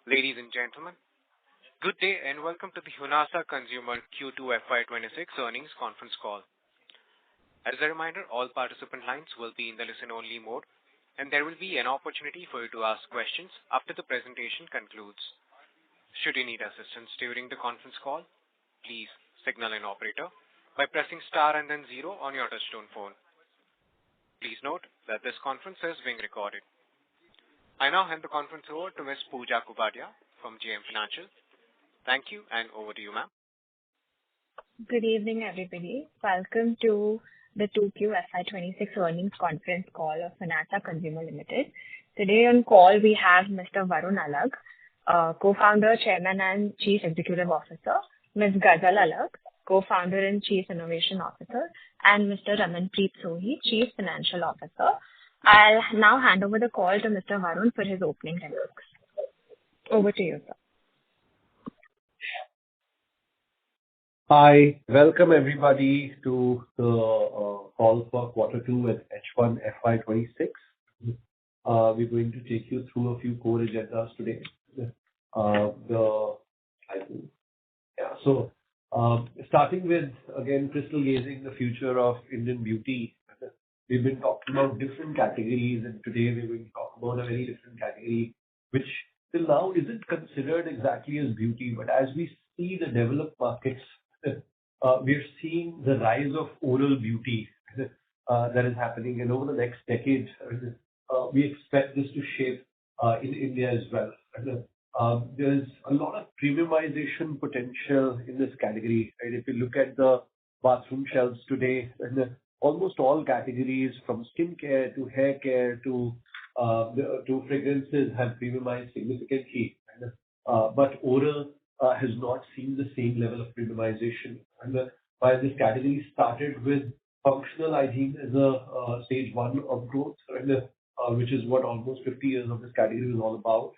Ladies and gentlemen, good day and welcome to the Honasa Consumer Q2 FY26 earnings conference call. As a reminder, all participant lines will be in the listen-only mode, and there will be an opportunity for you to ask questions after the presentation concludes. Should you need assistance during the conference call, please signal an operator by pressing star and then zero on your touchtone phone. Please note that this conference is being recorded. I now hand the conference over to Ms. Pooja Kubadia from JM Financial. Thank you, and over to you, ma'am. Good evening, everybody. Welcome to the 2Q FY26 earnings conference call of Honasa Consumer Limited. Today on call, we have Mr. Varun Alagh, co-founder, chairman, and chief executive officer, Ms. Ghazal Alagh, co-founder and chief innovation officer, and Mr. Ramanpreet Sohi, chief financial officer. I'll now hand over the call to Mr. Varun for his opening remarks. Over to you, sir. Hi, welcome everybody to the call for quarter 2 and H1 FY26. We're going to take you through a few core agendas today. Starting with, again, crystal gazing the future of Indian beauty. We've been talking about different categories, and today we're going to talk about a very different category, which till now isn't considered exactly as beauty, but as we see the developed markets, we're seeing the rise of oral beauty that is happening, and over the next decade, we expect this to shape in India as well. There's a lot of premiumization potential in this category. Right? If you look at the bathroom shelves today, almost all categories from skincare to hair care to fragrances have premiumized significantly. But oral has not seen the same level of premiumization. And while this category started with functional hygiene as a stage one of growth, which is what almost 50 years of this category was all about,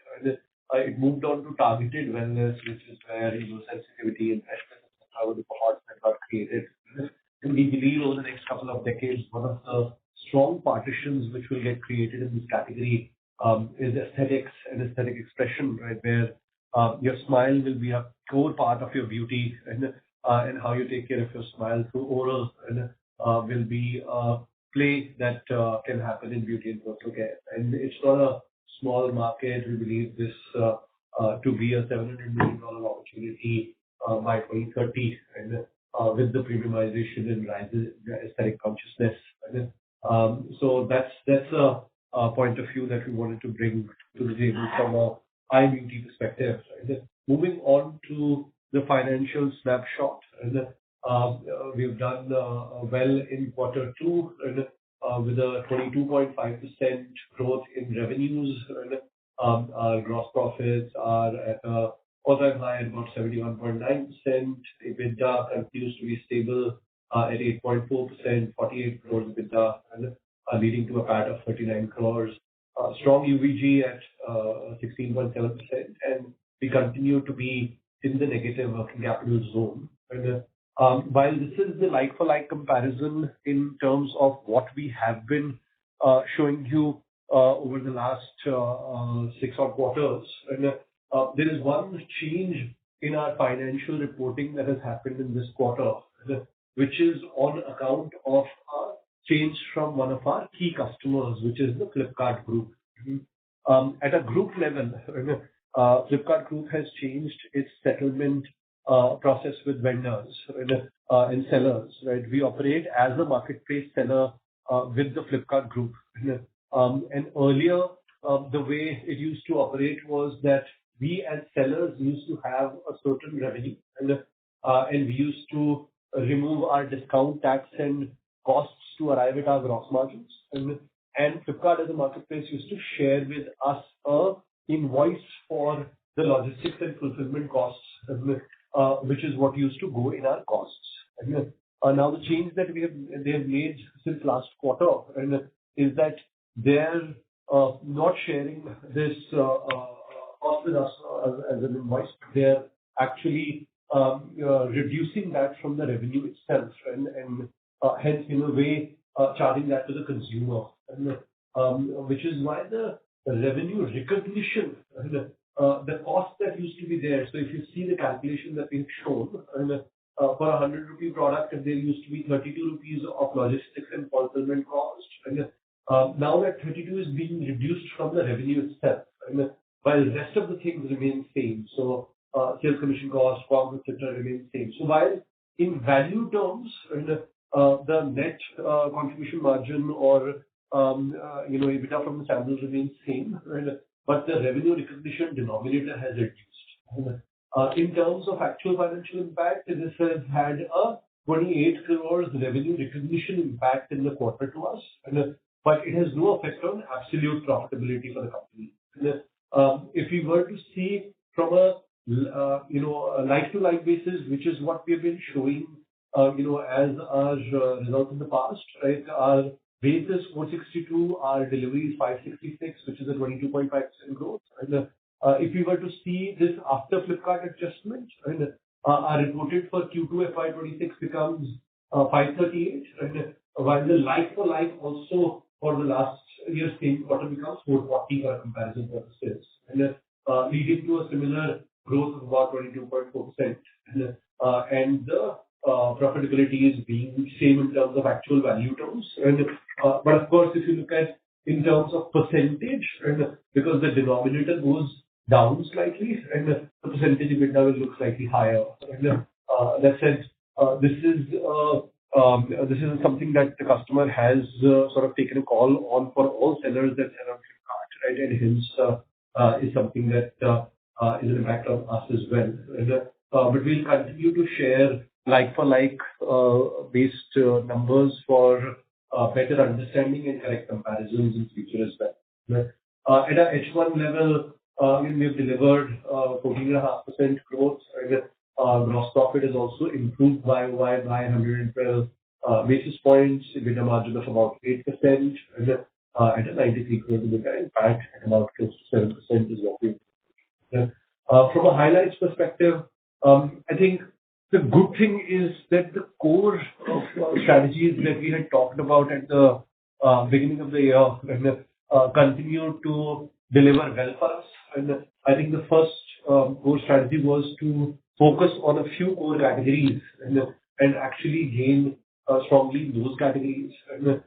it moved on to targeted wellness, which is where sensitivity and freshness were the cohorts that got created. And we believe over the next couple of decades, one of the strong partitions which will get created in this category is aesthetics and aesthetic expression, right? Where your smile will be a core part of your beauty, and how you take care of your smile through oral will be a play that can happen in beauty and personal care. And it's not a small market. We believe this to be a $700 million opportunity by 2030, and with the premiumization and rise in aesthetic consciousness. So that's a point of view that we wanted to bring to the table from a eye beauty perspective. Moving on to the financial snapshot, we've done well in quarter 2 with a 22.5% growth in revenues. Our gross profits are at a all-time high at about 71.9%. EBITDA continues to be stable at 8.4%, 48 crores EBITDA, leading to a PAT of 39 crores. Strong UVG at 16.7%, and we continue to be in the negative working capital zone. While this is the like-for-like comparison in terms of what we have been showing you over the last 6 odd quarters, there is one change in our financial reporting that has happened in this quarter, which is on account of a change from one of our key customers, which is the Flipkart Group. At a group level, Flipkart Group has changed its settlement process with vendors and sellers. Right? We operate as a marketplace seller with the Flipkart Group. And earlier, the way it used to operate was that we as sellers used to have a certain revenue, and we used to remove our discount tax and costs to arrive at our gross margins. And Flipkart as a marketplace used to share with us a invoice for the logistics and fulfillment costs, which is what used to go in our costs. Now the change that they have made since last quarter is that they're not sharing this cost with us as an invoice. They're actually reducing that from the revenue itself, and hence in a way charging that to the consumer, which is why the revenue recognition the cost that used to be there. So if you see the calculation that we've shown, and for a 100 rupee product, there used to be 32 rupees of logistics and fulfillment cost. And now that 32 is being reduced from the revenue itself, and while the rest of the things remain same. So sales commission cost, COGS, etc. remain same. So while in value terms, and the net contribution margin or EBITDA from the channels remains same, and but the revenue recognition denominator has reduced. In terms of actual financial impact, this has had a 28 crores revenue recognition impact in the quarter to us, and but it has no effect on absolute profitability for the company. And if we were to see from a a like-to-like basis, which is what we have been showing, as our results in the past, right? Our base is 462, our delivery is 566, which is a 22.5% growth. And if we were to see this after Flipkart adjustment, and our reported for Q2 FY26 becomes 538, and while the like-for-like also for the last year's same quarter becomes 440 for comparison purposes, and leading to a similar growth of about 22.4%. And the profitability is being same in terms of actual value terms. But of course, if you look at in terms of percentage, and because the denominator goes down slightly, and the percentage EBITDA will look slightly higher. And that said, this is something that the customer has sort of taken a call on for all sellers that sell on Flipkart, right? And hence is something that is an impact on us as well. And, but we'll continue to share like-for-like based numbers for better understanding and correct comparisons in future as well. At a H1 level, we've delivered 14.5% growth, and gross profit has also improved by 112 basis points, EBITDA margin of about 8%, and at a 93 crore EBITDA, in fact, at about close to 7% is what we've done. From a highlights perspective, I think the good thing is that the core of strategies that we had talked about at the beginning of the year continue to deliver well for us. And I think the first core strategy was to focus on a few core categories and actually gain strongly in those categories. And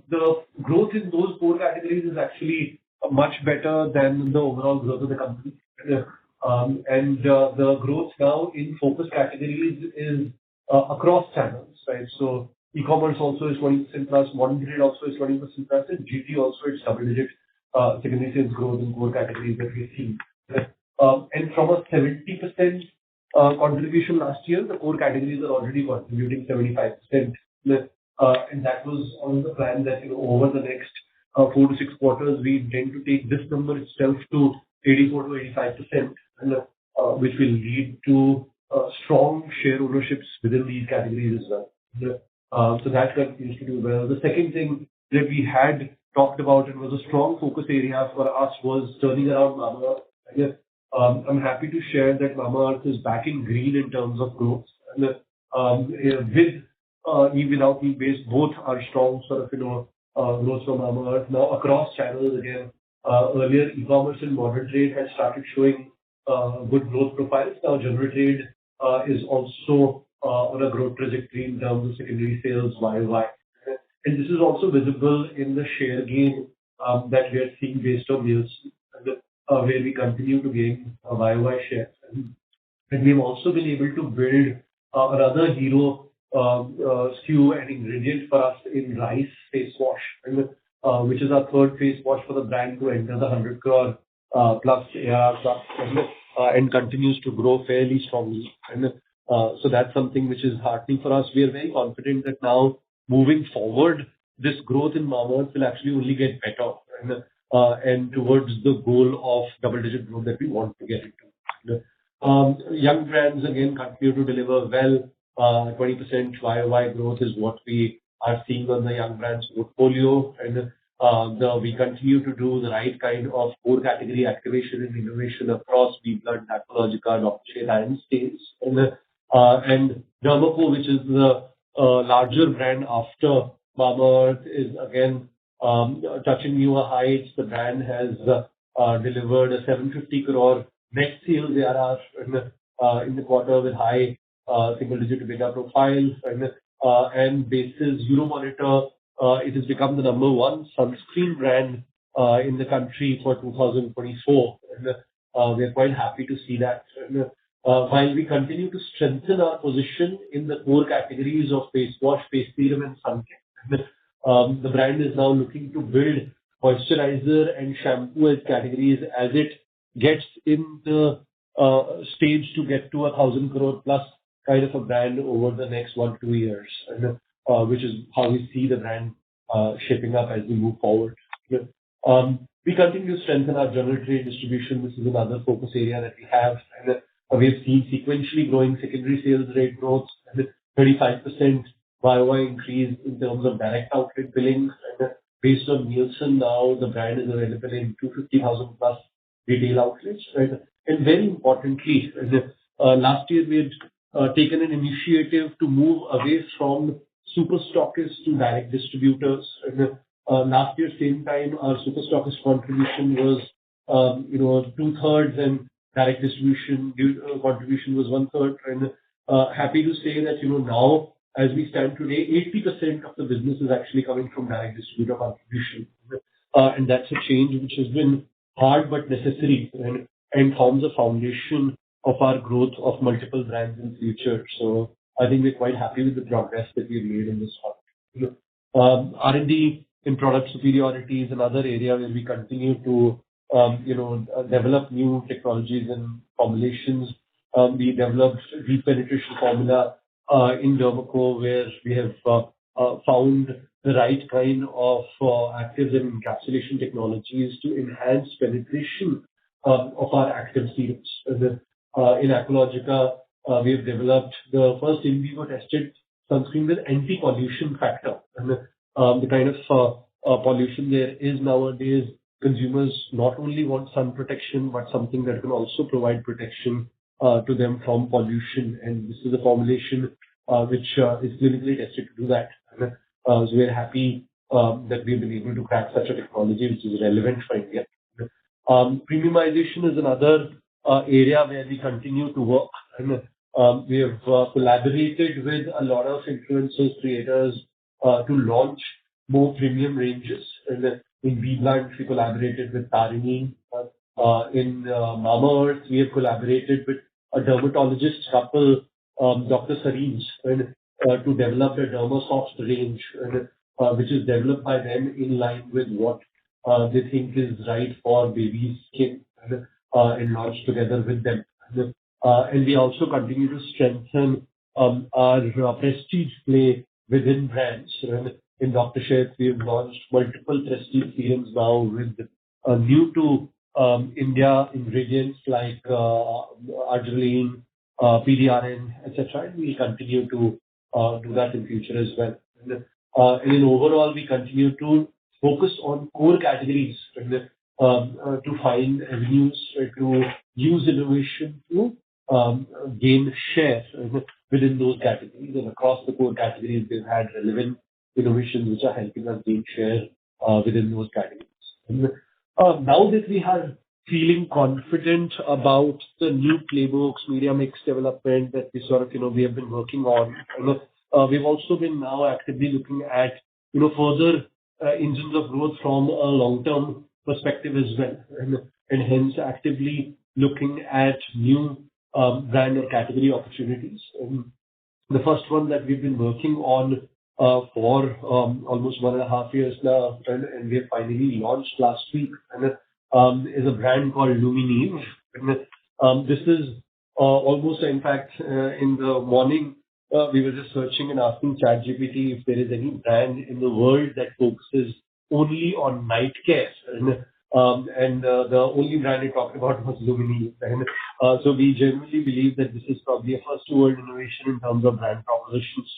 the growth in those core categories is actually much better than the overall growth of the company. And the growth now in focus categories is across channels, right? So e-commerce also is 20% plus, modern trade also is 20% plus, and GT also is double-digit secondary sales growth in core categories that we've seen. And from a 70% contribution last year, the core categories are already contributing 75%. And that was on the plan that over the next 4 to 6 quarters, we intend to take this number itself to 84 to 85%, and which will lead to strong share ownerships within these categories as well. So that continues to do well. The second thing that we had talked about and was a strong focus area for us was turning around Mamaearth. I'm happy to share that Mamaearth is back in green in terms of growth. And with without being based, both are strong sort of growth from Mamaearth now across channels again. Earlier, e-commerce and modern trade had started showing good growth profiles. Now, general trade is also on a growth trajectory in terms of secondary sales YY. And this is also visible in the share gain that we are seeing based on Nielsen, where we continue to gain a YY share. And we've also been able to build another hero SKU and ingredient for us in rice face wash, which is our third face wash for the brand to enter the 100 crore plus ARR plus, and continues to grow fairly strongly. And so that's something which is heartening for us. We are very confident that now moving forward, this growth in Mamaearth will actually only get better and towards the goal of double-digit growth that we want to get into. Young brands again continue to deliver well. 20% YOY growth is what we are seeing on the young brands portfolio, and we continue to do the right kind of core category activation and innovation across BBlunt, Aqualogica, Dr. Sheth's, and Stains. And Dermaco, which is the larger brand after Mamaearth, is again touching newer heights. The brand has delivered a 750 crore net sales ARR in the quarter with high single-digit EBITDA profile. And basis Euromonitor, it has become the number one sunscreen brand in the country for 2024. We are quite happy to see that. While we continue to strengthen our position in the core categories of face wash, face serum, and sun care, the brand is now looking to build moisturizer and shampoo as categories as it gets in the stage to get to 1,000 crore plus kind of a brand over the next 1-2 years, which is how we see the brand shaping up as we move forward. We continue to strengthen our general trade distribution. This is another focus area that we have. We have seen sequentially growing secondary sales rate growth, 35% YOY increase in terms of direct outlet billing. Based on Nielsen now, the brand is available in 250,000 plus retail outlets. And very importantly, last year we had taken an initiative to move away from super stockists to direct distributors. Last year, same time, our super stockist contribution was 2/3 and direct distribution contribution was 1/3. And happy to say that now, as we stand today, 80% of the business is actually coming from direct distributor contribution. And that's a change which has been hard but necessary and forms a foundation of our growth of multiple brands in future. So I think we're quite happy with the progress that we've made in this part. R&D in product superiority is another area where we continue to develop new technologies and formulations. We developed deep penetration formula in Dermaco, where we have found the right kind of actives and encapsulation technologies to enhance penetration of our active serums. In Aqualogica, we have developed the first in vivo tested sunscreen with anti-pollution factor. And the kind of pollution there is nowadays, consumers not only want sun protection, but something that can also provide protection to them from pollution. And this is a formulation which is clinically tested to do that. So we're happy that we've been able to crack such a technology which is relevant for India. Premiumization is another area where we continue to work. And we have collaborated with a lot of influencers, creators to launch more premium ranges. And in BBlunt, we collaborated with Tarini. In Mamaearth, we have collaborated with a dermatologist couple, Dr. Sareens, to develop a Dermasoft range, which is developed by them in line with what they think is right for baby's skin, and launched together with them. And we also continue to strengthen our prestige play within brands. In Dr. Sheth's, we have launched multiple prestige serums now with new to India ingredients like arginine, PDRN, etc. And we continue to do that in future as well. And in overall, we continue to focus on core categories to find avenues to use innovation to gain share within those categories. And across the core categories, we've had relevant innovations which are helping us gain share within those categories. And now that we are feeling confident about the new playbooks, media mix development that we we have been working on, we've also been now actively looking at further engines of growth from a long-term perspective as well, and hence actively looking at new brand or category opportunities. The first one that we've been working on for almost 1.5 years now, and we have finally launched last week, is a brand called Lumineve. This is almost, in fact, in the morning, we were just searching and asking ChatGPT if there is any brand in the world that focuses only on night care. And the only brand it talked about was Lumineve. So we genuinely believe that this is probably a first-world innovation in terms of brand propositions,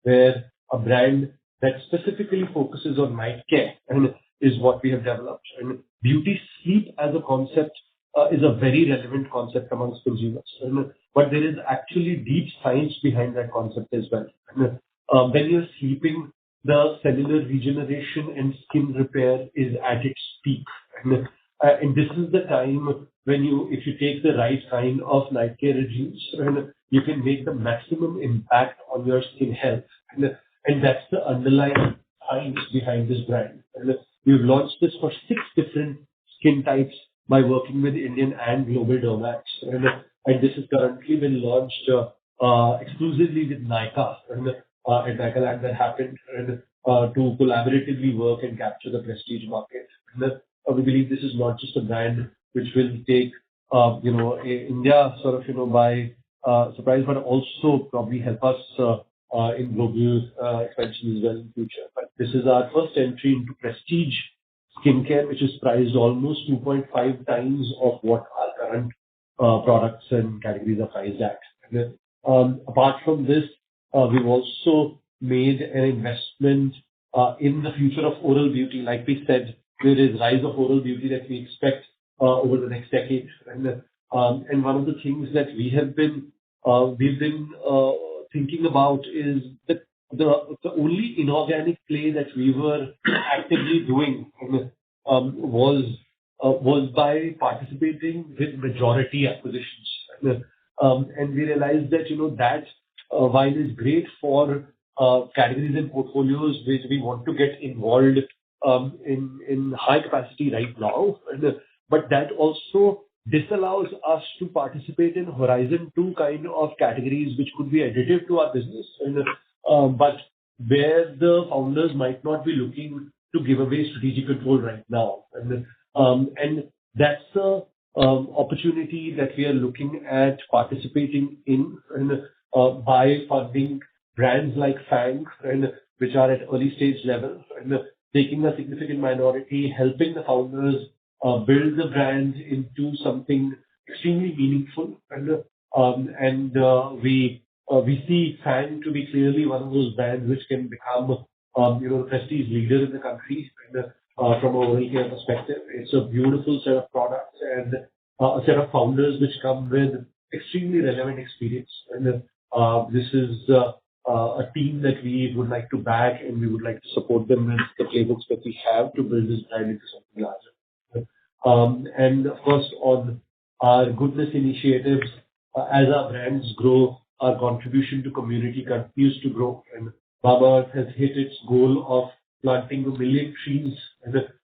where a brand that specifically focuses on night care is what we have developed. And beauty sleep as a concept is a very relevant concept amongst consumers. But there is actually deep science behind that concept as well. When you're sleeping, the cellular regeneration and skin repair is at its peak. And this is the time when if you take the right kind of night care regimes, and you can make the maximum impact on your skin health. And that's the underlying science behind this brand. And we've launched this for 6 different skin types by working with Indian and global dermats. And this has currently been launched exclusively with Nykaa. At Nykaa that happened to collaboratively work and capture the prestige market. And we believe this is not just a brand which will take India sort of by surprise, but also probably help us in global expansion as well in future. But this is our first entry into prestige skincare, which is priced almost 2.5 times of what our current products and categories are priced at. And, apart from this, we've also made an investment in the future of oral beauty. Like we said, there is rise of oral beauty that we expect over the next decade. And one of the things that we've been thinking about is the only inorganic play that we were actively doing was by participating with majority acquisitions. And we realized that that while is great for categories and portfolios which we want to get involved in high capacity right now, but that also disallows us to participate in Horizon 2 kind of categories, which could be additive to our business, but where the founders might not be looking to give away strategic control right now. And that's the opportunity that we are looking at participating in, by funding brands like Fang, which are at early stage level, and taking a significant minority, helping the founders build the brand into something extremely meaningful. We see Fang to be clearly one of those brands which can become the prestige leader in the country, from a oral care perspective. It's a beautiful set of products and a set of founders which come with extremely relevant experience. And this is a team that we would like to back, and we would like to support them with the playbooks that we have to build this brand into something larger. And of course, on our goodness initiatives, as our brands grow, our contribution to community continues to grow. And Mamaearth has hit its goal of planting 1 million trees,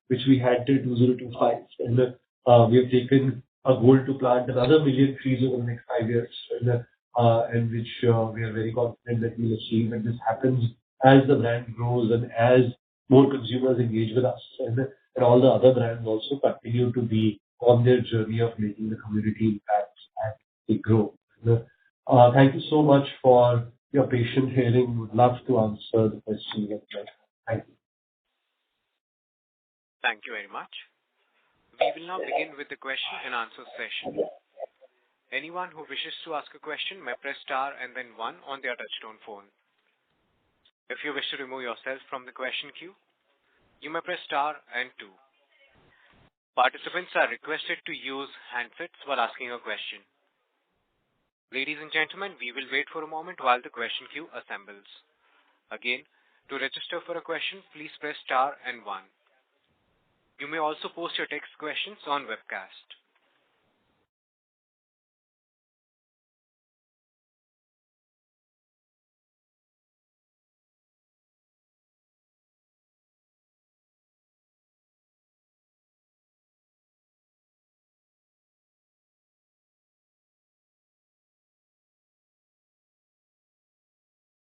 which we had till 2025. And we have taken a goal to plant another 1 million trees over the next 5 years, and which we are very confident that we'll achieve. And this happens as the brand grows and as more consumers engage with us. And all the other brands also continue to be on their journey of making the community impact as they grow. Thank you so much for your patient hearing. Would love to answer the questions that you have. Thank you. Thank you very much. We will now begin with the question and answer session. Anyone who wishes to ask a question may press star and then 1 on their touchtone phone. If you wish to remove yourself from the question queue, you may press star and 2. Participants are requested to use handsets while asking a question. Ladies and gentlemen, we will wait for a moment while the question queue assembles. Again, to register for a question, please press star and 1. You may also post your text questions on webcast.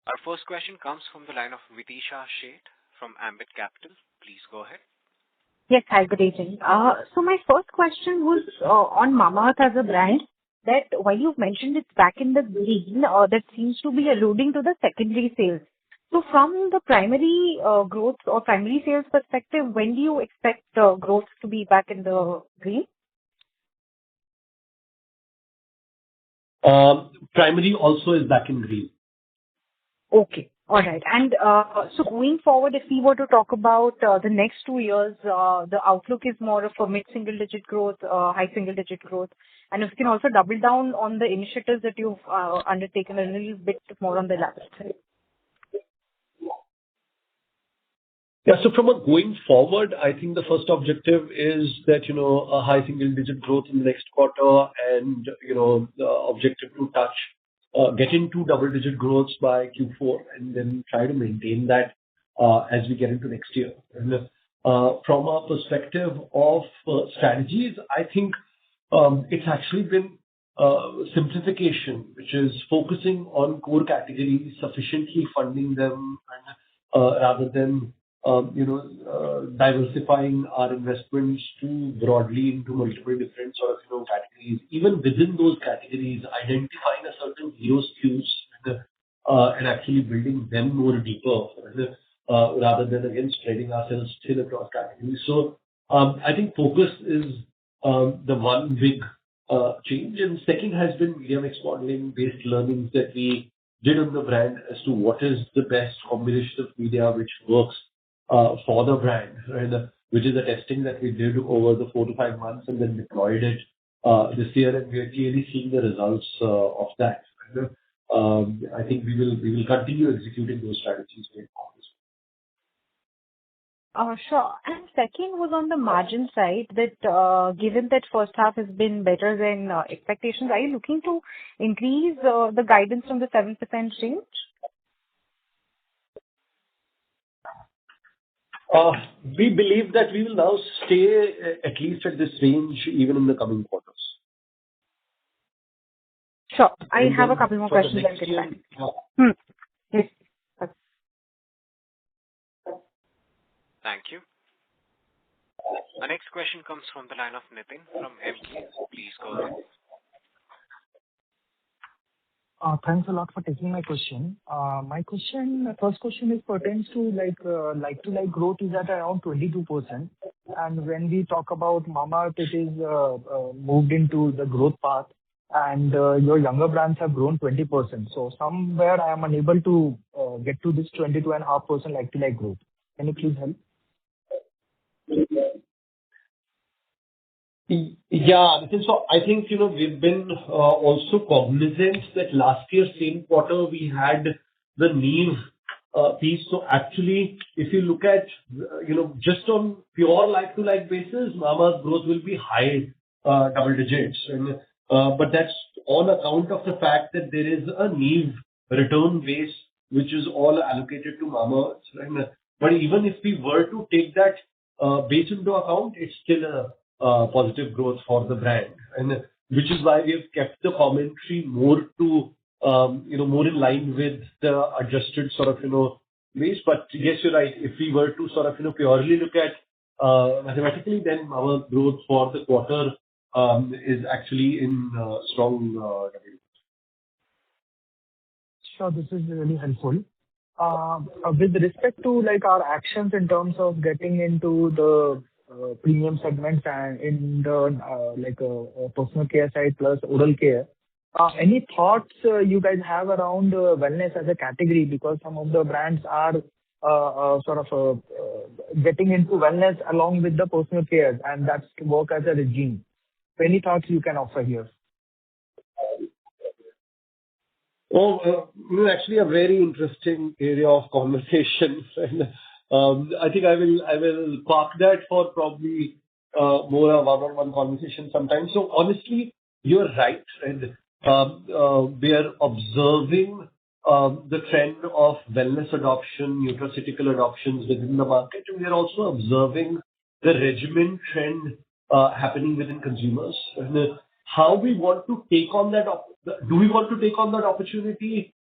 Our first question comes from the line of Vidisha Sheth from Ambit Capital. Please go ahead. Yes, hi, good evening. So my first question was on Mamaearth as a brand, that while you've mentioned it's back in the green, that seems to be alluding to the secondary sales. So from the primary growth or primary sales perspective, when do you expect growth to be back in the green? Primary also is back in green. Okay. All right. And so going forward, if we were to talk about the next 2 years, the outlook is more of a mid-single digit growth, high single digit growth. And if you can also double down on the initiatives that you've undertaken a little bit more on the latter side. Yeah. So from a going forward, I think the first objective is that, a high single-digit growth in the next quarter and, the objective to get into double-digit growths by Q4 and then try to maintain that as we get into next year. And from a perspective of strategies, I think it's actually been simplification, which is focusing on core categories, sufficiently funding them, and rather than diversifying our investments too broadly into multiple different sort of, categories. Even within those categories, identifying a certain hero SKUs and actually building them more deeper, rather than, again, spreading ourselves thin across categories. So, I think focus is the one big change. And second has been media mix modeling-based learnings that we did on the brand as to what is the best combination of media which works for the brand, right? Which is a testing that we did over the 4 to 5 months and then deployed it this year, and we are clearly seeing the results of that. I think we will continue executing those strategies going forward. Sure. And second was on the margin side, that given that first half has been better than expectations, are you looking to increase the guidance from the 7% range? We believe that we will now stay at least at this range even in the coming quarters. Sure. I have a couple more questions. I'll get back. Yes. Thank you. Our next question comes from the line of Nitin from MK. Please go ahead. Thanks a lot for taking my question. My first question is pertains to like-to-like growth is at around 22%. And when we talk about Mamaearth, it is moved into the growth path, and your younger brands have grown 20%. So somewhere I am unable to get to this 22.5% like-to-like growth. Can you please help? Yeah. So I think, we've been also cognizant that last year, same quarter, we had the Neve piece. So actually, if you look at, just on pure like-to-like basis, Mamaearth growth will be high double digits. But that's on account of the fact that there is a Neve return base, which is all allocated to Mamaearth. Right? But even if we were to take that base into account, it's still a positive growth for the brand, and which is why we have kept the commentary more to more in line with the adjusted sort of base. But yes, you're right. If we were to sort of purely look at mathematically, then our growth for the quarter is actually in strong double. Sure, this is really helpful. With respect to our actions in terms of getting into the premium segments and in the personal care side plus oral care, any thoughts you guys have around wellness as a category? Because some of the brands are getting into wellness along with the personal care, and that's work as a regime. So any thoughts you can offer here? Well, actually a very interesting area of conversation. I think I will park that for probably more a one-on-one conversation sometime. So honestly, you're right. And we are observing the trend of wellness adoption, nutraceutical adoptions within the market, and we are also observing the regimen trend happening within consumers. And how we want to take on that? Do we want to take on that opportunity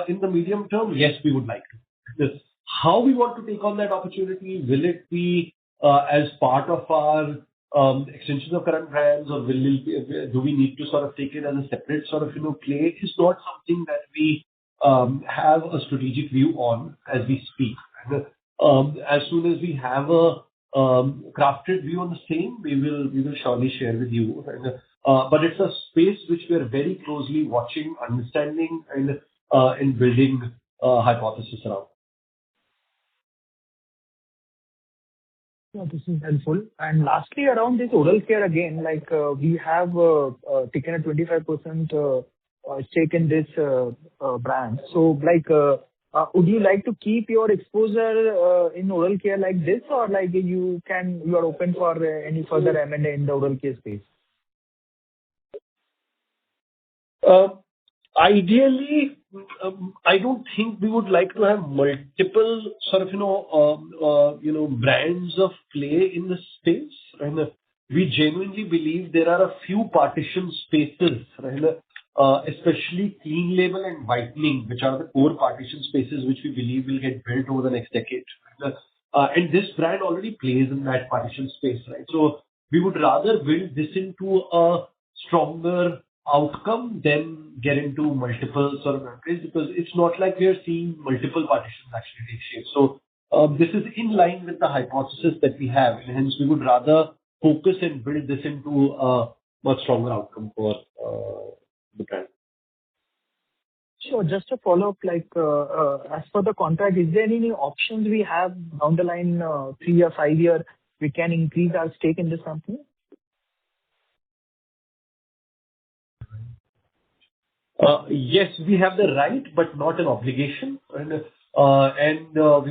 in the medium term? Yes, we would like to. How we want to take on that opportunity? Will it be as part of our extensions of current brands, or do we need to sort of take it as a separate sort of play? It's not something that we have a strategic view on as we speak. As soon as we have a crafted view on the same, we will surely share with you. But it's a space which we are very closely watching, understanding, and building hypothesis around. Yeah, this is helpful. And lastly, around this oral care again, we have taken a 25% stake in this brand. So, would you like to keep your exposure in oral care like this, or like you are open for any further M&A in the oral care space? Ideally, I don't think we would like to have multiple sort of, brands of play in the space. And we genuinely believe there are a few partition spaces, right? Especially clean label and whitening, which are the core partition spaces which we believe will get built over the next decade. Right? And this brand already plays in that partition space, right? So we would rather build this into a stronger outcome than get into multiple sort of countries, because it's not like we are seeing multiple partitions actually take shape. So this is in line with the hypothesis that we have, and hence we would rather focus and build this into a much stronger outcome for the brand. Sure. Just to follow up, like, as per the contract, is there any options we have down the line, 3 or 5 year, we can increase our stake in this company? Yes, we have the right, but not an obligation. And we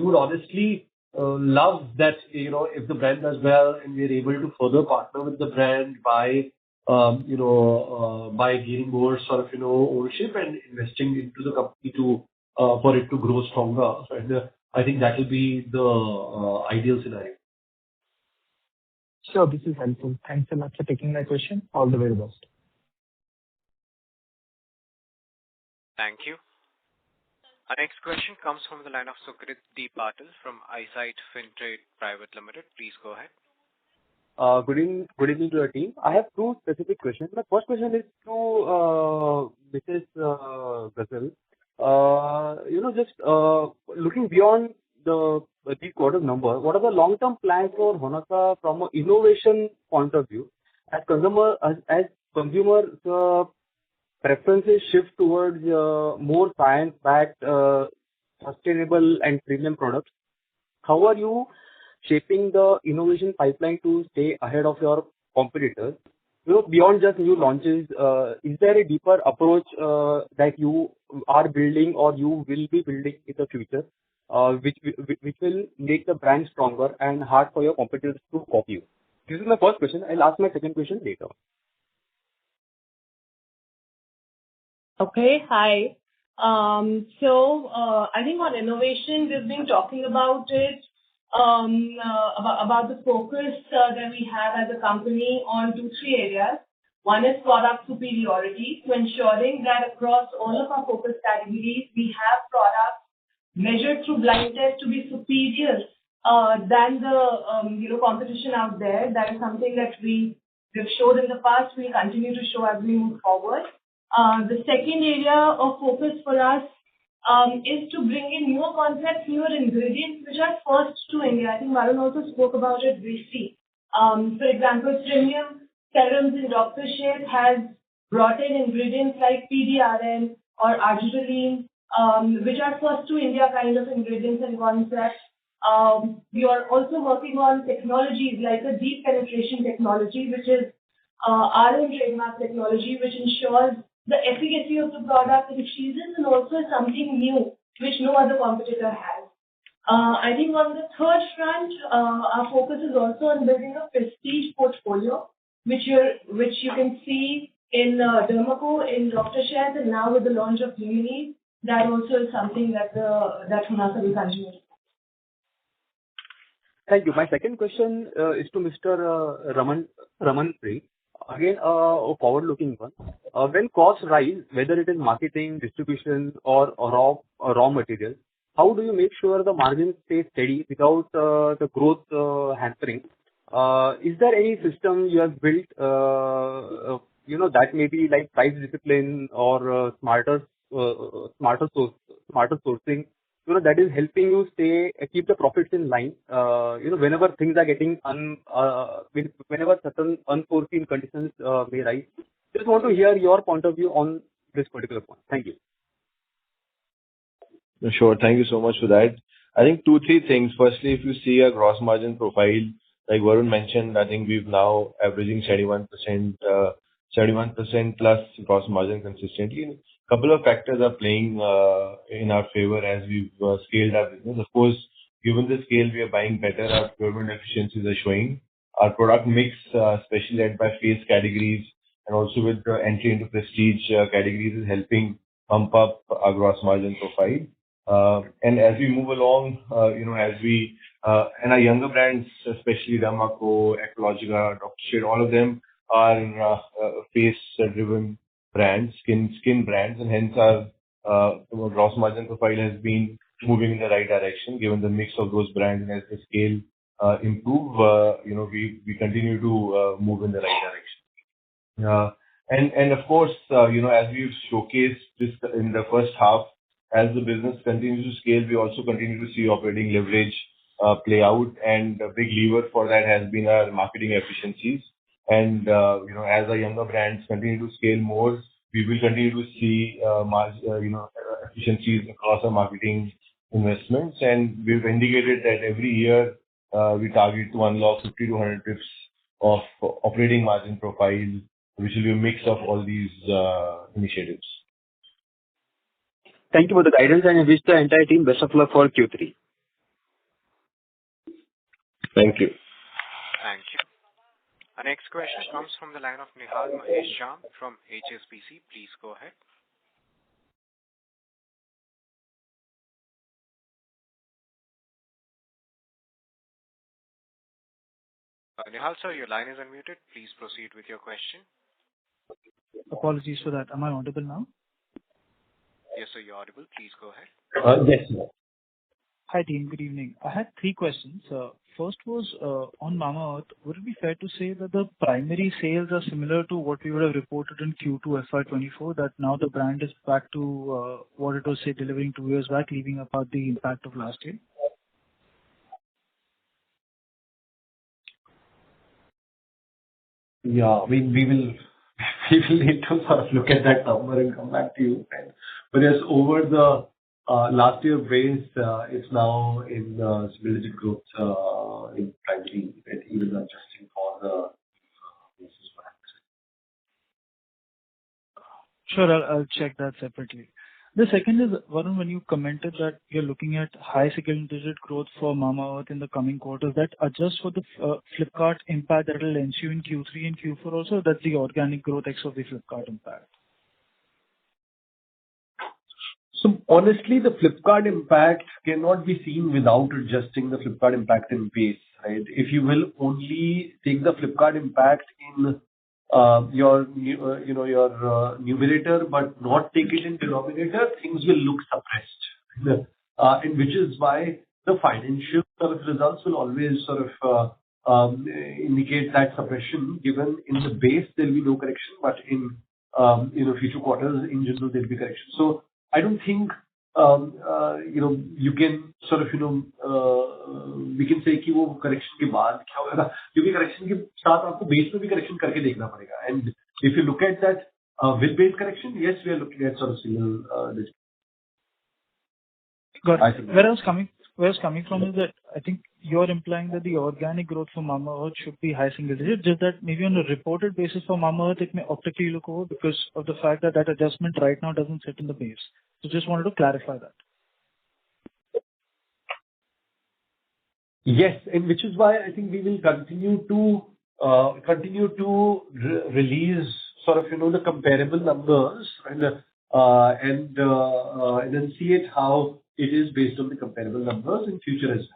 would honestly love that, if the brand does well and we are able to further partner with the brand by gaining more sort of, ownership and investing into the company to for it to grow stronger. And I think that will be the ideal scenario. Sure, this is helpful. Thanks a lot for taking my question. All the very best. Thank you. Our next question comes from the line of Sukrit D. Patil from Eyesight Fintrade Private Limited. Please go ahead. Good evening to your team. I have two specific questions. My first question is to Mrs. Ghazal. Just looking beyond the quarter number, what are the long-term plans for Honasa from an innovation point of view? As consumers preferences shift towards more science-backed, sustainable and premium products, how are you shaping the innovation pipeline to stay ahead of your competitors? Beyond just new launches, is there a deeper approach that you are building or you will be building in the future, which will make the brand stronger and hard for your competitors to copy you? This is my first question. I'll ask my second question later. Okay. Hi. I think on innovation, we've been talking about it, about the focus that we have as a company on 2, 3 areas. One is product superiority, so ensuring that across all of our focus categories, we have products measured through blind test to be superior than the competition out there. That is something that we've showed in the past. We continue to show as we move forward. The second area of focus for us is to bring in newer concepts, newer ingredients, which are first to India. I think Varun also spoke about it briefly. For example, premium serums in Dr. Sheth has brought in ingredients like PDRN or arginine, which are first to India kind of ingredients and concepts. We are also working on technologies like a deep penetration technology, which is our own trademark technology, which ensures the efficacy of the product increases and also something new which no other competitor has. I think on the third front, our focus is also on building a prestige portfolio, which you can see in Dermaco, in Dr. Sheth, and now with the launch of Luminese. That also is something that Honasa will continue to do. Thank you. My second question is to Mr. Raman Pri. Again, a forward-looking one. When costs rise, whether it is marketing, distribution, or raw material, how do you make sure the margins stay steady without the growth hampering? Is there any system you have built, that may be like price discipline or smarter sourcing, that is helping you keep the profits in line, whenever things are getting whenever certain unforeseen conditions may rise? Just want to hear your point of view on this particular point. Thank you. Sure. Thank you so much for that. I think 2, 3 things. Firstly, if you see a gross margin profile, like Varun mentioned, I think we've now averaging 71% plus gross margin consistently. couple of factors are playing in our favor as we've scaled our business. Of course, given the scale, we are buying better. Our procurement efficiencies are showing. Our product mix, especially led by face categories and also with the entry into prestige categories, is helping pump up our gross margin profile. And as we move along, as we and our younger brands, especially Derma-Co, Ecologica, Dr. Shade, all of them are face-driven brands, skin brands, and hence our gross margin profile has been moving in the right direction given the mix of those brands. And as the scale improve, we continue to move in the right direction. And of course, as we've showcased this in the first half, as the business continues to scale, we also continue to see operating leverage play out. And a big lever for that has been our marketing efficiencies. And, as our younger brands continue to scale more, we will continue to see efficiencies across our marketing investments. And we've indicated that every year we target to unlock 50 to 100 pips of operating margin profile, which will be a mix of all these initiatives. Thank you for the guidance, and I wish the entire team best of luck for Q3. Thank you. Thank you. Our next question comes from the line of Nihal Mahesh Jham from HSBC. Please go ahead. Nihal, sir, your line is unmuted. Please proceed with your question. Apologies for that. Am I audible now? Yes, sir, you're audible. Please go ahead. Yes. Hi, team. Good evening. I had three questions. First was on Mamaearth. Would it be fair to say that the primary sales are similar to what we would have reported in Q2 FY24, that now the brand is back to what it was, say, delivering 2 years back, leaving apart the impact of last year? Yeah, we will need to sort of look at that number and come back to you. But yes, over the last year base, it's now in single-digit growth in primary, and even adjusting for the basis. Sure, I'll check that separately. The second is, Varun, when you commented that you're looking at high single-digit growth for Mamaearth in the coming quarters, that adjusts for the Flipkart impact that will ensue in Q3 and Q4 also, that's the organic growth ex of the Flipkart impact? So honestly, the Flipkart impact cannot be seen without adjusting the Flipkart impact in base, right? If you will only take the Flipkart impact in your numerator, but not take it in denominator, things will look suppressed. And which is why the financial sort of results will always sort of indicate that suppression. Given in the base there will be no correction, but in future quarters in general there will be correction. So I don't think you can sort of we can say कि वो correction के बाद क्या होगा, क्योंकि correction के साथ आपको base में भी correction करके देखना पड़ेगा. And if you look at that with base correction, yes, we are looking at sort of single digit. Got it. Where I was coming from is that I think you're implying that the organic growth for Mamaearth should be high single digit, just that maybe on a reported basis for Mamaearth it may optically look over because of the fact that that adjustment right now doesn't sit in the base. So just wanted to clarify that. Yes, and which is why I think we will continue to release sort of the comparable numbers and then see it how it is based on the comparable numbers in future as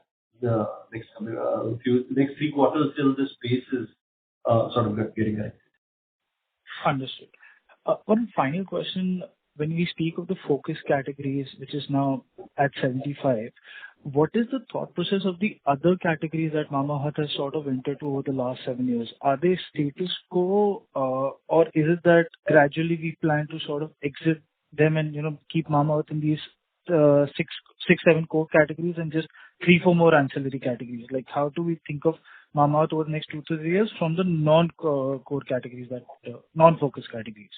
well. The next 3 quarters till this base is sort of getting corrected. Understood. One final question. When we speak of the focus categories, which is now at 75, what is the thought process of the other categories that Mamaearth has sort of entered to over the last 7 years? Are they status quo, or is it that gradually we plan to sort of exit them and keep Mamaearth in these 6-7 core categories and just 3-4 more ancillary categories? Like, how do we think of Mamaearth over the next 2 to 3 years from the non-core categories, that non-focus categories?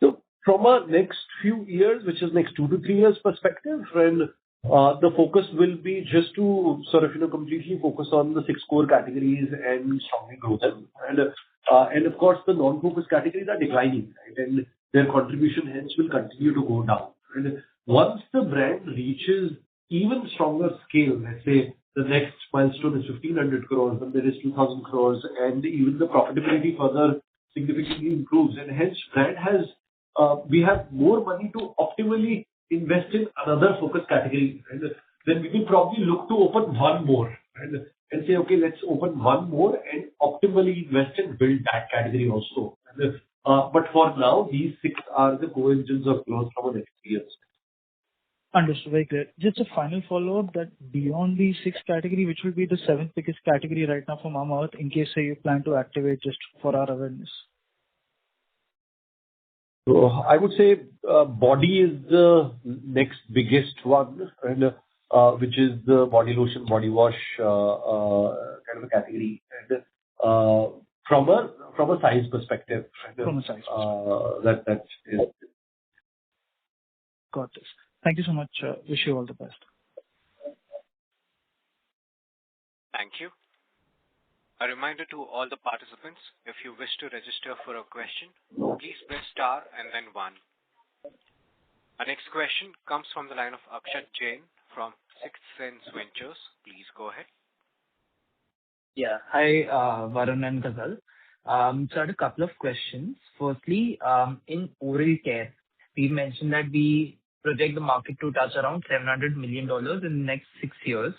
So from our next few years, which is next 2 to 3 years perspective, when the focus will be just to sort of completely focus on the 6 core categories and strongly grow them. And of course the non-focus categories are declining, right? And their contribution hence will continue to go down. And once the brand reaches even stronger scale, let's say the next milestone is 1,500 crores, then there is 2,000 crores, and even the profitability further significantly improves. And hence, we have more money to optimally invest in another focus category. And then we will probably look to open one more and say, okay, let's open one more and optimally invest and build that category also. But for now, these six are the core engines of growth from the next years. Understood. Very clear. Just a final follow-up that beyond the sixth category, which will be the seventh biggest category right now for Mamaearth, in case say you plan to activate just for our awareness? So I would say body is the next biggest one, and which is the body lotion, body wash kind of a category. And from a size perspective, From a size that is. Got this. Thank you so much. Wish you all the best. Thank you. A reminder to all the participants, if you wish to register for a question, please press star and then 1. Our next question comes from the line of Akshat Jain from Sixth Sense Ventures. Please go ahead. Yeah. Hi, Varun and Ghazal. So I had a couple of questions. Firstly, in oral care, we mentioned that we project the market to touch around $700 million in the next 6 years.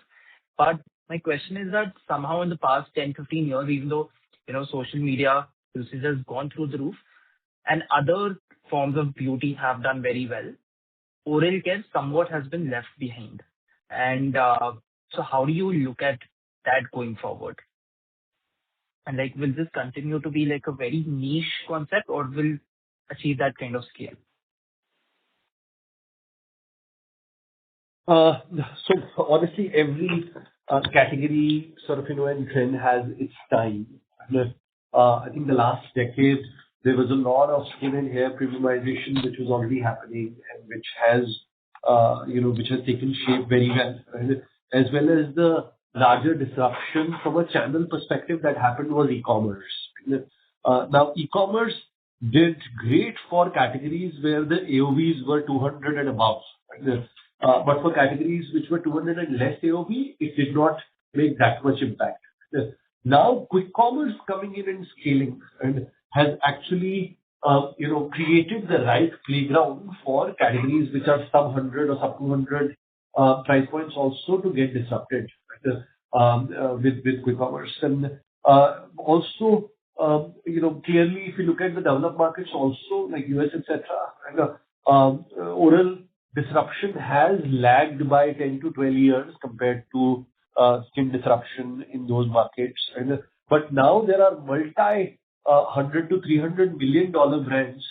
But my question is that somehow in the past 10, 15 years, even though, social media usage has gone through the roof and other forms of beauty have done very well, oral care somewhat has been left behind. And so how do you look at that going forward? And will this continue to be a very niche concept or will achieve that kind of scale? So honestly, every category sort of, and trend has its time. I think the last decade, there was a lot of skin and hair premiumization, which was already happening and which has taken shape very well. And as well as the larger disruption from a channel perspective that happened was e-commerce. Now, e-commerce did great for categories where the AOVs were 200 and above. But for categories which were 200 and less AOV, it did not make that much impact. Now, quick commerce coming in and scaling has actually created the right playground for categories which are sub 100 or sub 200 price points also to get disrupted with quick commerce. And also, clearly, if you look at the developed markets also, like US, etc., oral disruption has lagged by 10 to 12 years compared to skin disruption in those markets. But now there are multi $100 to $300 million brands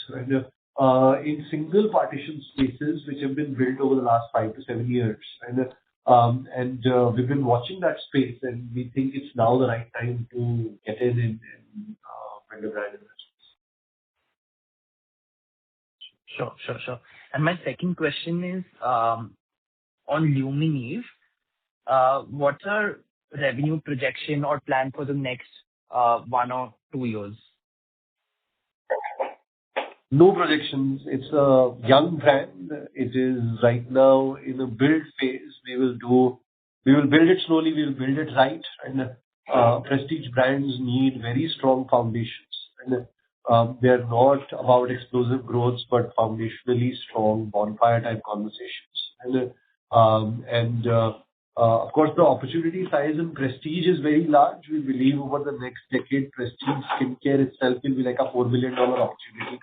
in single partition spaces which have been built over the last 5 to 7 years. And we've been watching that space, and we think it's now the right time to get in and build a brand investments. Sure. And my second question is on Lumineve. What's our revenue projection or plan for the next 1 or 2 years? No projections. It's a young brand. It is right now in a build phase. We will build it slowly. We will build it right. And prestige brands need very strong foundations. And they're not about explosive growth, but foundationally strong bonfire type conversations. And of course, the opportunity size in prestige is very large. We believe over the next decade, prestige skincare itself will be like a $4 billion opportunity.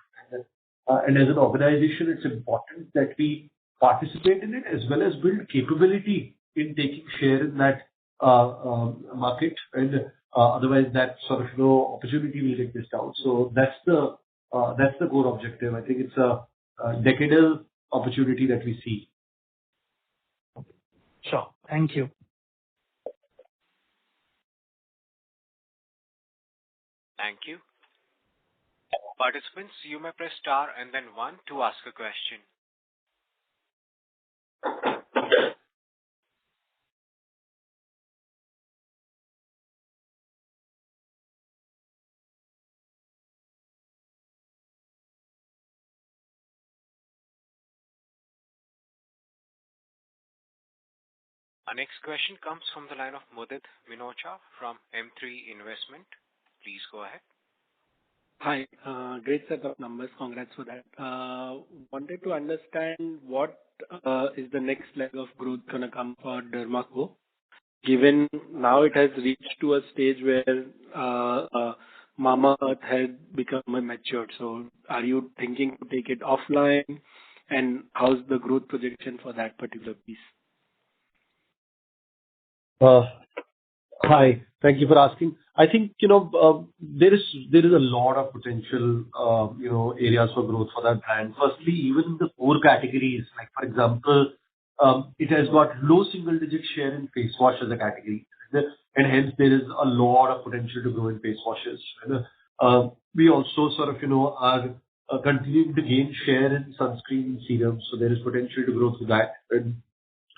And as an organization, it's important that we participate in it as well as build capability in taking share in that market. And otherwise, that sort of opportunity will get missed out. So that's the core objective. I think it's a decadal opportunity that we see. Sure. Thank you. Thank you. Participants, you may press star and then 1 to ask a question. Our next question comes from the line of Mudit Minocha from M3 Investment. Please go ahead. Hi. Great set of numbers. Congrats for that. Wanted to understand what is the next leg of growth gonna come for Derma, given now it has reached to a stage where Mamaearth has become matured. So are you thinking to take it offline? And how's the growth projection for that particular piece? Hi. Thank you for asking. I think, there is a lot of potential, areas for growth for that brand. Firstly, even in the core categories, like for example, it has got low single-digit share in face wash as a category, and hence there is a lot of potential to grow in face washes. We also sort of, are continuing to gain share in sunscreen and serums, so there is potential to grow through that. And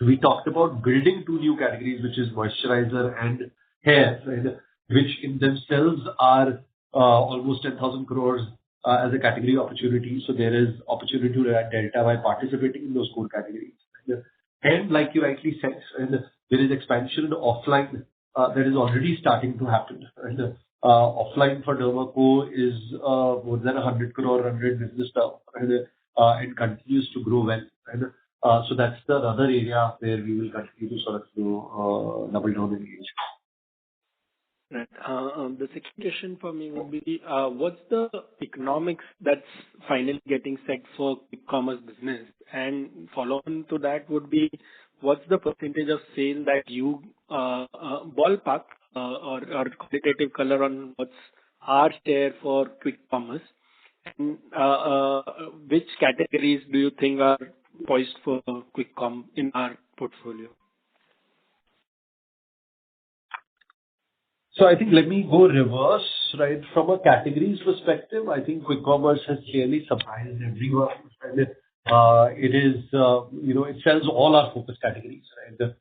we talked about building two new categories, which is moisturizer and hair, right? Which in themselves are almost 10,000 crores as a category opportunity. So there is opportunity to add delta by participating in those core categories. And like you rightly said, there is expansion into offline that is already starting to happen. And offline for Derma is more than 100 crore run rate business now, and continues to grow well. And so that's the other area where we will continue to sort of double down and engage. Right. The second question for me would be, what's the economics that's finally getting set for quick commerce business? And follow on to that would be, what's the percentage of sale that you ballpark or qualitative color on what's our share for quick commerce? And which categories do you think are poised for quick com in our portfolio? So I think let me go reverse, right? From a categories perspective, I think quick commerce has clearly surprised everyone. And it is, it sells all our focus categories, right?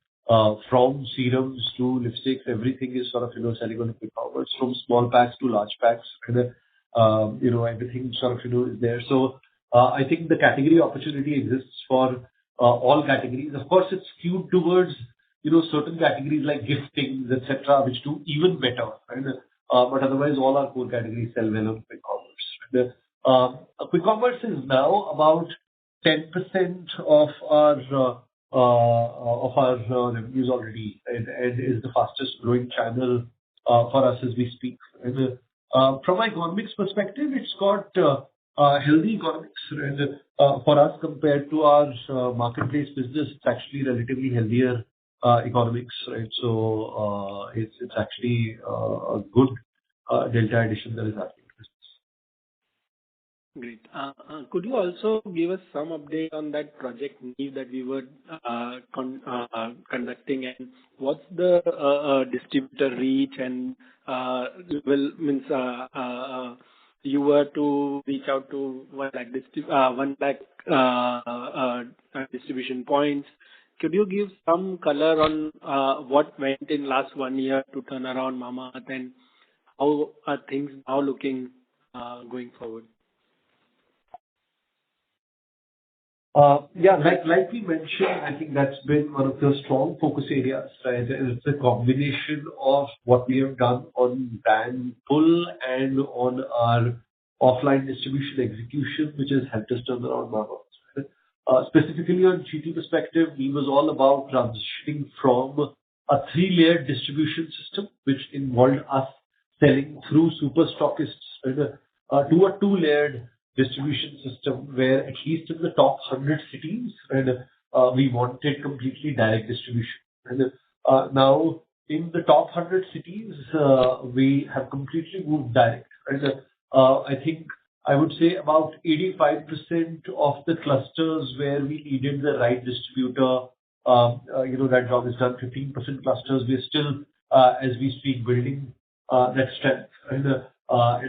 From serums to lipsticks, everything is sort of, selling on quick commerce, from small packs to large packs. And, everything sort of, is there. So I think the category opportunity exists for all categories. Of course, it's skewed towards certain categories like giftings, etc., which do even better. Right? But otherwise, all our core categories sell well on quick commerce. And, quick commerce is now about 10% of our revenues already, and is the fastest growing channel for us as we speak. And, from an economics perspective, it's got healthy economics. And for us, compared to our marketplace business, it's actually relatively healthier economics, right? So it's actually a good delta addition that is happening to business. Great. Could you also give us some update on that project Neve that we were conducting, and what's the distributor reach and you were to reach out to 1 lakh distribution points. Could you give some color on what went in last 1 year to turn around Mamaearth, and how are things now looking going forward? Yeah, like we mentioned, I think that's been one of the strong focus areas, right? It's a combination of what we have done on brand pull and on our offline distribution execution, which has helped us turn around Mamaearth. Specifically on GT perspective, we was all about transitioning from a 3-layered distribution system, which involved us selling through super stockists, to a 2-layered distribution system, where at least in the top 100 cities, we wanted completely direct distribution. And now in the top 100 cities, we have completely moved direct. And I think I would say about 85% of the clusters where we needed the right distributor, that job is done. 15% clusters, we are still, as we speak, building that strength. And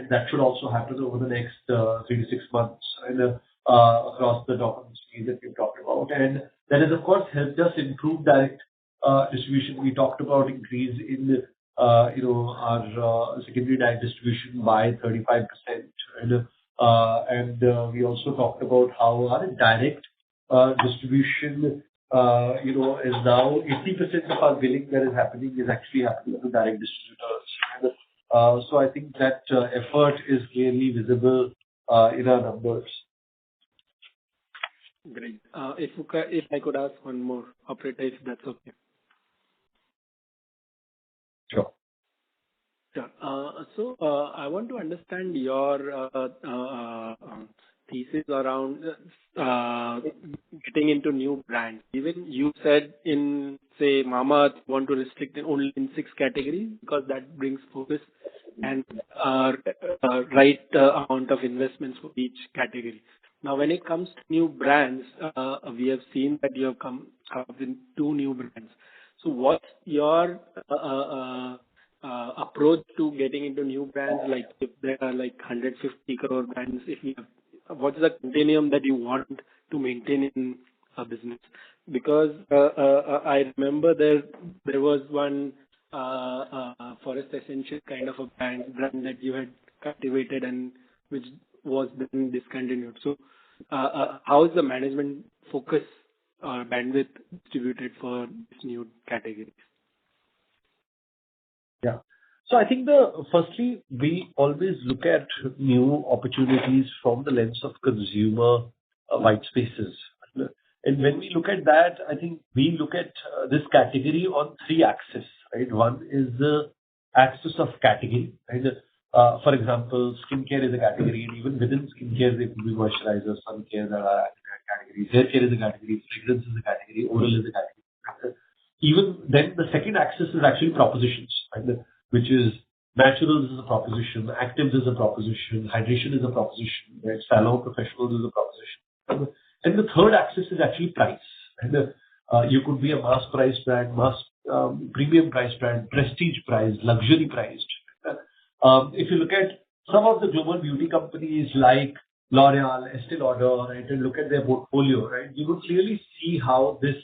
that should also happen over the next 3 to 6 months, and across the top of the cities that we've talked about. And that has, of course, helped us improve direct distribution. We talked about increase in our secondary direct distribution by 35%. And we also talked about how our direct distribution is now 80% of our billing that is happening is actually happening to direct distributors. And, so I think that effort is clearly visible in our numbers. Great. If I could ask one more, operator, if that's okay. Sure. Sure. So, I want to understand your thesis around getting into new brands. Even you said in, say, Mamaearth, want to restrict it only in 6 categories because that brings focus and right amount of investments for each category. Now, when it comes to new brands, we have seen that you have come up with 2 new brands. So what's your approach to getting into new brands? Like if there are like 150 crore brands, if you have, what's the continuum that you want to maintain in a business? Because I remember there was one Forest Essential kind of a brand that you had cultivated and which was then discontinued. So how is the management focus or bandwidth distributed for this new category? Yeah. So I think firstly, we always look at new opportunities from the lens of consumer white spaces. And when we look at that, I think we look at this category on 3 axes, right? One is the axis of category, right? For example, skincare is a category, and even within skincare, there could be moisturizers, sun care that are categories, hair care is a category, fragrance is a category, oral is a category. Even then, the second axis is actually propositions, right? Which is naturals is a proposition, actives is a proposition, hydration is a proposition, right? Salon professionals is a proposition. And the third axis is actually price. And you could be a mass price brand, premium price brand, prestige price, luxury priced. If you look at some of the global beauty companies like L'Oreal, Estée Lauder, right, and look at their portfolio, right, you would clearly see how this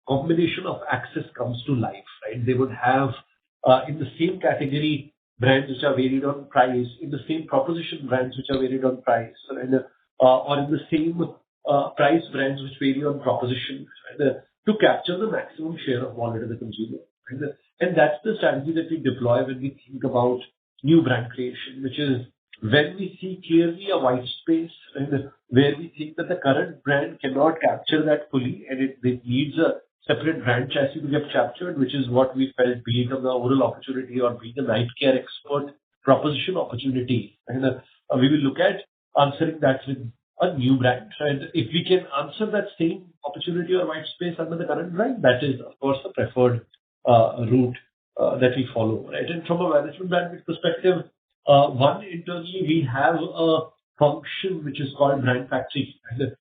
combination of access comes to life, right? They would have in the same category brands which are varied on price, in the same proposition brands which are varied on price, and or in the same price brands which vary on proposition, right, to capture the maximum share of wallet of the consumer. Right? And that's the strategy that we deploy when we think about new brand creation, which is when we see clearly a white space, right, where we think that the current brand cannot capture that fully, and it needs a separate brand chassis to get captured, which is what we felt, be it on the oral opportunity or be the night care expert proposition opportunity. And we will look at answering that with a new brand. And if we can answer that same opportunity or white space under the current brand, that is, of course, the preferred route that we follow. Right? And from a management bandwidth perspective, one, internally, we have a function which is called brand factory, right?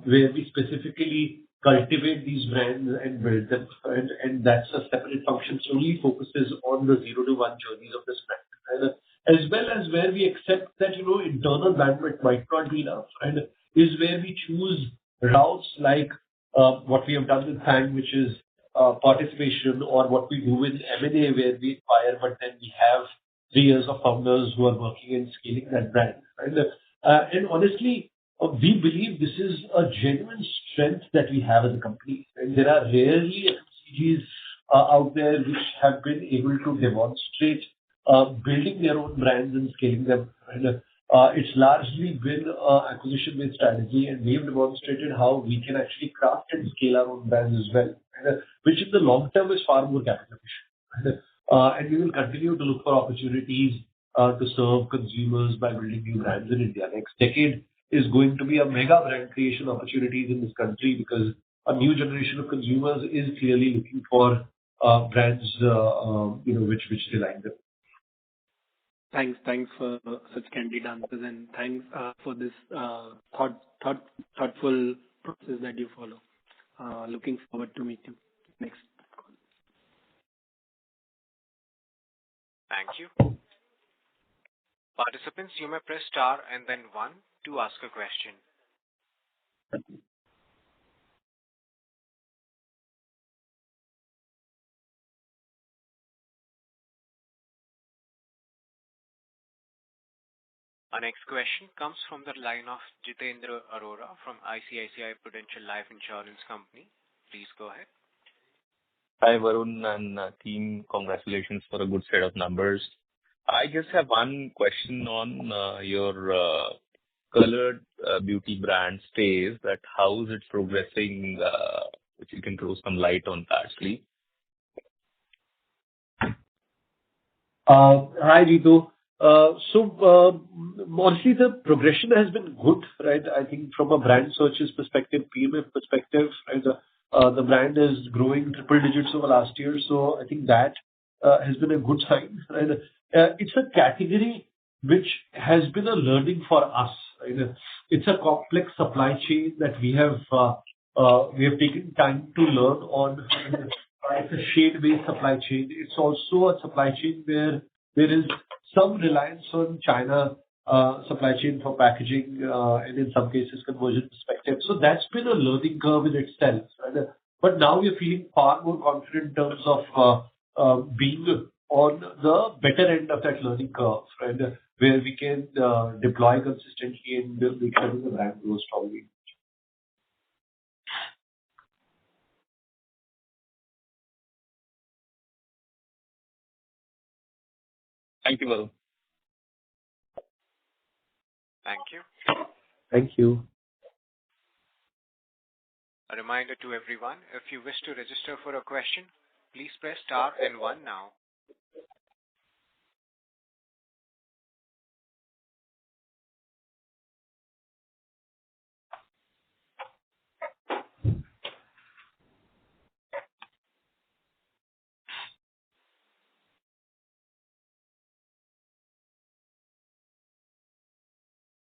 Where we specifically cultivate these brands and build them. And that's a separate function, solely focuses on the 0 to 1 journeys of this brand. Right? As well as where we accept that, internal bandwidth might not be enough, and is where we choose routes like what we have done with Fang, which is participation, or what we do with M&A, where we acquire, but then we have 3 years of founders who are working and scaling that brand. Right? And honestly, we believe this is a genuine strength that we have as a company. And there are rarely FMCGs out there which have been able to demonstrate building their own brands and scaling them. And it's largely been an acquisition-based strategy, and we've demonstrated how we can actually craft and scale our own brands as well, which in the long term is far more capital efficient. And we will continue to look for opportunities to serve consumers by building new brands in India. Next decade is going to be a mega brand creation opportunities in this country, because a new generation of consumers is clearly looking for brands, which they like them. Thanks for such candid answers, and thanks for this thoughtful process that you follow. Looking forward to meet you next call. Thank you. Participants, you may press star and then 1 to ask a question. Our next question comes from the line of Jitendra Arora from ICICI Prudential Life Insurance Company. Please go ahead. Hi, Varun and team. Congratulations for a good set of numbers. I just have one question on your colored beauty brand Stays, that how is it progressing? If you can throw some light on that, please. Hi, Ritu. Honestly, the progression has been good, right? I think from a brand searches perspective, PMF perspective, right, the brand is growing triple digits over last year. So I think that has been a good sign, right? It's a category which has been a learning for us, right? It's a complex supply chain that we have taken time to learn on. It's a shade-based supply chain. It's also a supply chain where there is some reliance on China supply chain for packaging, and in some cases, conversion perspective. So that's been a learning curve in itself, right? But now we are feeling far more confident in terms of being on the better end of that learning curve, right? Where we can deploy consistently and make sure that the brand grows strongly. Thank you, Varun. Thank you. Thank you. A reminder to everyone, if you wish to register for a question, please press star and 1 now.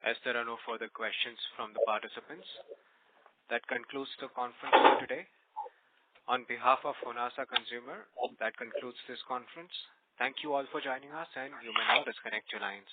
As there are no further questions from the participants, that concludes the conference for today. On behalf of Honasa Consumer, that concludes this conference. Thank you all for joining us, and you may now disconnect your lines.